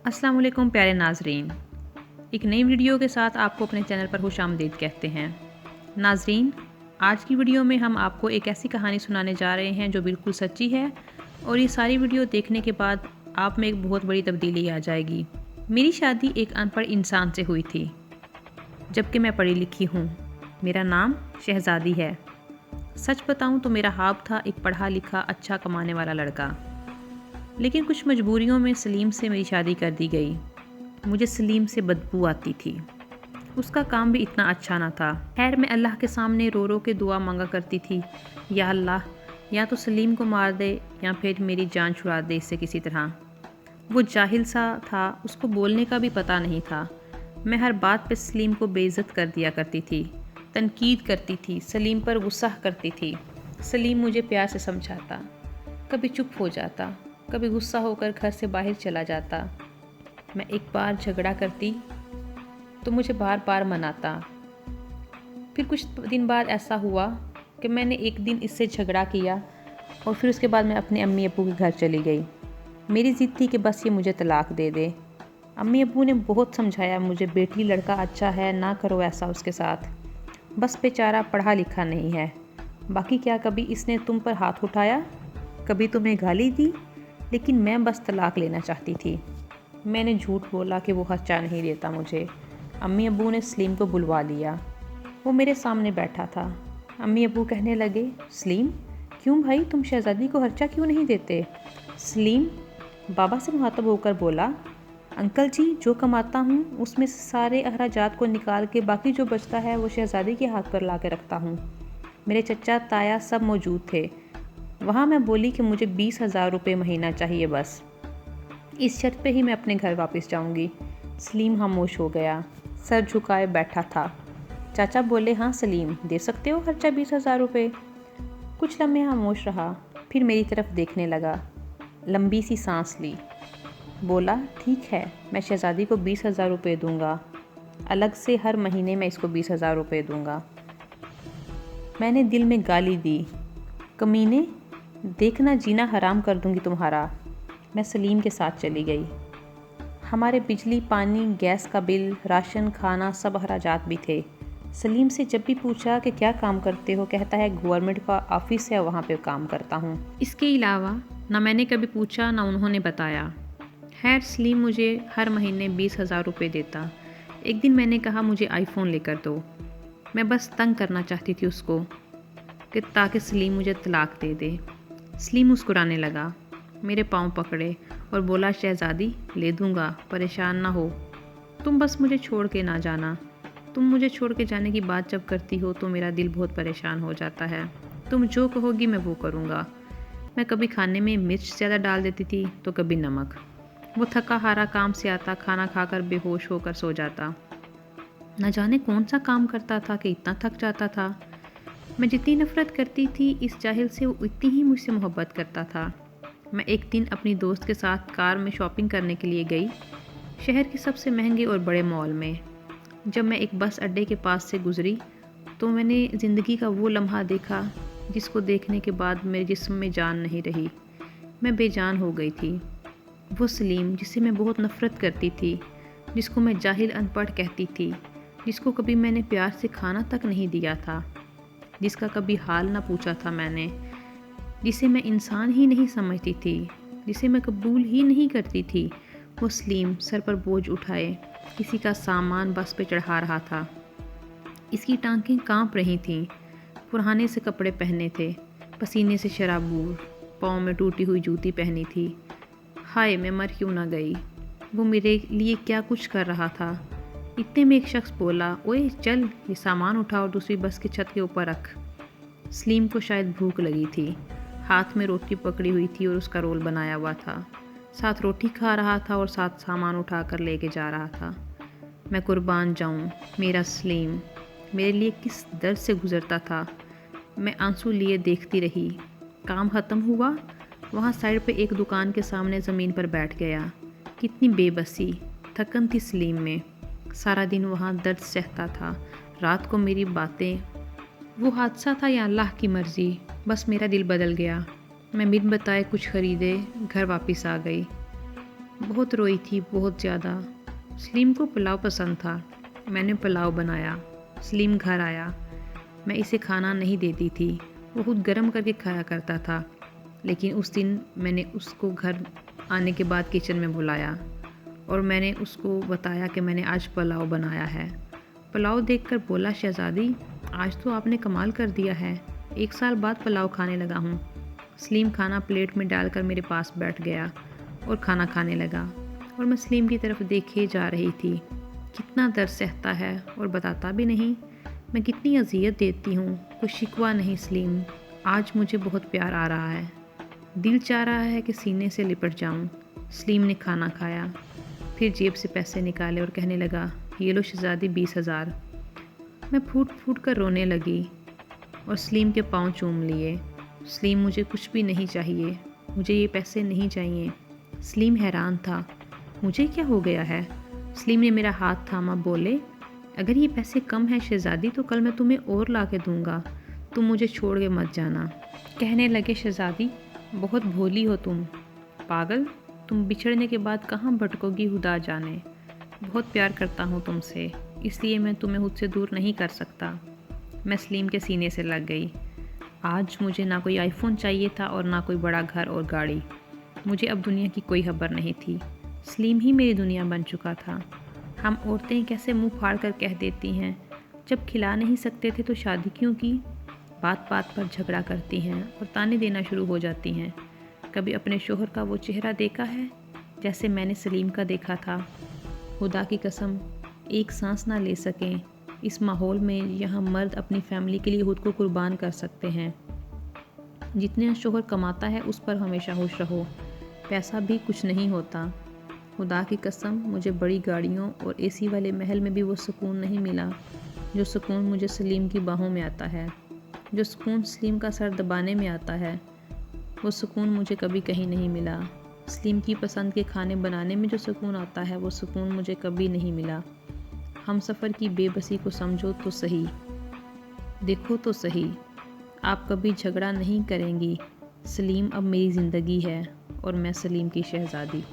अस्सलाम वालेकुम प्यारे नाजरीन, एक नई वीडियो के साथ आपको अपने चैनल पर खुशामदीद कहते हैं। नाजरीन, आज की वीडियो में हम आपको एक ऐसी कहानी सुनाने जा रहे हैं जो बिल्कुल सच्ची है और ये सारी वीडियो देखने के बाद आप में एक बहुत बड़ी तब्दीली आ जाएगी। मेरी शादी एक अनपढ़ इंसान से हुई थी, जबकि मैं पढ़ी लिखी हूँ। मेरा नाम शहज़ादी है। सच बताऊँ तो मेरा ख्वाब था एक पढ़ा लिखा अच्छा कमाने वाला लड़का, लेकिन कुछ मजबूरियों में सलीम से मेरी शादी कर दी गई। मुझे सलीम से बदबू आती थी, उसका काम भी इतना अच्छा ना था। खैर, मैं अल्लाह के सामने रो रो के दुआ मांगा करती थी, या अल्लाह, या तो सलीम को मार दे या फिर मेरी जान छुड़ा दे इससे किसी तरह। वो जाहिल सा था, उसको बोलने का भी पता नहीं था। मैं हर बात पे सलीम को बेइज्जत कर दिया करती थी, तनकीद करती थी, सलीम पर गुस्सा करती थी। सलीम मुझे प्यार से समझाता, कभी चुप हो जाता, कभी गुस्सा होकर घर से बाहर चला जाता। मैं एक बार झगड़ा करती तो मुझे बार बार मनाता। फिर कुछ दिन बाद ऐसा हुआ कि मैंने एक दिन इससे झगड़ा किया और फिर उसके बाद मैं अपने अम्मी अब्बू के घर चली गई। मेरी ज़िद थी कि बस ये मुझे तलाक दे दे। अम्मी अब्बू ने बहुत समझाया मुझे, बेटी लड़का अच्छा है, ना करो ऐसा उसके साथ, बस बेचारा पढ़ा लिखा नहीं है। बाकी क्या कभी इसने तुम पर हाथ उठाया, कभी तुम्हें गाली दी? लेकिन मैं बस तलाक लेना चाहती थी। मैंने झूठ बोला कि वो खर्चा नहीं देता मुझे। अम्मी अब्बू ने सलीम को बुलवा लिया, वो मेरे सामने बैठा था। अम्मी अब्बू कहने लगे, सलीम, क्यों भाई, तुम शहज़ादी को खर्चा क्यों नहीं देते? सलीम बाबा से मुखातब होकर बोला, अंकल जी, जो कमाता हूँ उसमें से सारे अखराजात को निकाल के बाकी जो बचता है वो शहज़ादी के हाथ पर ला के रखता हूँ। मेरे चचा ताया सब मौजूद थे वहाँ। मैं बोली कि मुझे 20,000 रुपये महीना चाहिए, बस इस शर्त पे ही मैं अपने घर वापस जाऊँगी। सलीम खामोश हो गया, सर झुकाए बैठा था। चाचा बोले, हाँ सलीम, दे सकते हो खर्चा 20,000 रुपये। कुछ लम्हे खामोश रहा, फिर मेरी तरफ देखने लगा, लंबी सी सांस ली, बोला, ठीक है, मैं शहज़ादी को 20,000 रुपये दूँगा, अलग से हर महीने मैं इसको 20,000 रुपये दूँगा। मैंने दिल में गाली दी, कमीने, देखना जीना हराम कर दूँगी तुम्हारा। मैं सलीम के साथ चली गई। हमारे बिजली, पानी, गैस का बिल, राशन, खाना, सब अखराजात भी थे। सलीम से जब भी पूछा कि क्या काम करते हो, कहता है गवर्नमेंट का ऑफिस है, वहाँ पे काम करता हूँ। इसके अलावा ना मैंने कभी पूछा ना उन्होंने बताया। खैर, सलीम मुझे हर महीने 20,000 रुपये देता। एक दिन मैंने कहा, मुझे आईफोन लेकर दो। मैं बस तंग करना चाहती थी उसको कि ताकि सलीम मुझे तलाक दे दे। सलीम मुस्कुराने लगा, मेरे पाँव पकड़े और बोला, शहज़ादी, ले दूँगा, परेशान ना हो, तुम बस मुझे छोड़ के ना जाना। तुम मुझे छोड़ के जाने की बात जब करती हो तो मेरा दिल बहुत परेशान हो जाता है। तुम जो कहोगी मैं वो करूँगा। मैं कभी खाने में मिर्च ज़्यादा डाल देती थी तो कभी नमक। वो थका हारा काम से आता, खाना खाकर बेहोश होकर सो जाता। न जाने कौन सा काम करता था कि इतना थक जाता था। मैं जितनी नफ़रत करती थी इस जाहिल से, वो उतनी ही मुझसे मोहब्बत करता था। मैं एक दिन अपनी दोस्त के साथ कार में शॉपिंग करने के लिए गई, शहर के सबसे महंगे और बड़े मॉल में। जब मैं एक बस अड्डे के पास से गुज़री तो मैंने ज़िंदगी का वो लम्हा देखा जिसको देखने के बाद मेरे जिस्म में जान नहीं रही। मैं बेजान हो गई थी। वो सलीम जिससे मैं बहुत नफ़रत करती थी, जिसको मैं जाहिल अनपढ़ कहती थी, जिसको कभी मैंने प्यार से खाना तक नहीं दिया था, जिसका कभी हाल ना पूछा था मैंने, जिसे मैं इंसान ही नहीं समझती थी, जिसे मैं कबूल ही नहीं करती थी, वो सलीम सर पर बोझ उठाए किसी का सामान बस पे चढ़ा रहा था। इसकी टांगें कांप रही थीं, पुराने से कपड़े पहने थे, पसीने से शराबूर, पाँव में टूटी हुई जूती पहनी थी। हाय, मैं मर क्यों ना गई। वो मेरे लिए क्या कुछ कर रहा था। इतने में एक शख्स बोला, ओए चल, ये सामान उठा और दूसरी बस की छत के ऊपर रख। सलीम को शायद भूख लगी थी, हाथ में रोटी पकड़ी हुई थी और उसका रोल बनाया हुआ था। साथ रोटी खा रहा था और साथ सामान उठा कर लेके जा रहा था। मैं कुर्बान जाऊं, मेरा सलीम मेरे लिए किस दर्द से गुज़रता था। मैं आंसू लिए देखती रही। काम ख़त्म हुआ, वहाँ साइड पे एक दुकान के सामने ज़मीन पर बैठ गया। कितनी बेबसी, थकन थी सलीम में। सारा दिन वहाँ दर्द सहता था, रात को मेरी बातें। वो हादसा था या अल्लाह की मर्ज़ी, बस मेरा दिल बदल गया। मैं बिन बताए कुछ ख़रीदे घर वापस आ गई। बहुत रोई थी, बहुत ज़्यादा। सलीम को पुलाव पसंद था। मैंने पुलाव बनाया। सलीम घर आया। मैं इसे खाना नहीं देती थी, वो खुद गर्म करके खाया करता था। लेकिन उस दिन मैंने उसको घर आने के बाद किचन में बुलाया और मैंने उसको बताया कि मैंने आज पुलाव बनाया है। पुलाव देखकर बोला, शहज़ादी आज तो आपने कमाल कर दिया है, 1 साल बाद पुलाव खाने लगा हूँ। सलीम खाना प्लेट में डालकर मेरे पास बैठ गया और खाना खाने लगा और मैं सलीम की तरफ देखे जा रही थी। कितना दर्द सहता है और बताता भी नहीं। मैं कितनी अजियत देती हूँ, कोई शिकवा नहीं सलीम। आज मुझे बहुत प्यार आ रहा है, दिल चाह रहा है कि सीने से लिपट जाऊँ। सलीम ने खाना खाया, फिर जेब से पैसे निकाले और कहने लगा, ये लो शहज़ादी 20,000। मैं फूट फूट कर रोने लगी और सलीम के पाँव चूम लिए। सलीम मुझे कुछ भी नहीं चाहिए, मुझे ये पैसे नहीं चाहिए। सलीम हैरान था, मुझे क्या हो गया है? सलीम ने मेरा हाथ थामा, बोले, अगर ये पैसे कम हैं शहज़ादी तो कल मैं तुम्हें और ला के दूँगा, तुम मुझे छोड़ के मत जाना। कहने लगे, शहज़ादी बहुत भोली हो तुम, पागल, तुम बिछड़ने के बाद कहाँ भटकोगी खुदा जाने। बहुत प्यार करता हूँ तुमसे, इसलिए मैं तुम्हें खुद से दूर नहीं कर सकता। मैं सलीम के सीने से लग गई। आज मुझे ना कोई आईफोन चाहिए था और ना कोई बड़ा घर और गाड़ी। मुझे अब दुनिया की कोई खबर नहीं थी, सलीम ही मेरी दुनिया बन चुका था। हम औरतें कैसे मुंह फाड़ कर कह देती हैं, जब खिला नहीं सकते थे तो शादी क्यों की। बात बात पर झगड़ा करती हैं और ताने देना शुरू हो जाती हैं। कभी अपने शोहर का वो चेहरा देखा है जैसे मैंने सलीम का देखा था? खुदा की कसम, एक सांस ना ले सकें इस माहौल में। यहाँ मर्द अपनी फैमिली के लिए खुद को कुर्बान कर सकते हैं। जितने शोहर कमाता है उस पर हमेशा खुश रहो, पैसा भी कुछ नहीं होता। खुदा की कसम, मुझे बड़ी गाड़ियों और एसी वाले महल में भी वो सुकून नहीं मिला जो सुकून मुझे सलीम की बाहों में आता है, जो सुकून सलीम का सर दबाने में आता है। वो सुकून मुझे कभी कहीं नहीं मिला। सलीम की पसंद के खाने बनाने में जो सुकून आता है वो सुकून मुझे कभी नहीं मिला। हम सफ़र की बेबसी को समझो तो सही, देखो तो सही, आप कभी झगड़ा नहीं करेंगी। सलीम अब मेरी ज़िंदगी है और मैं सलीम की शहज़ादी।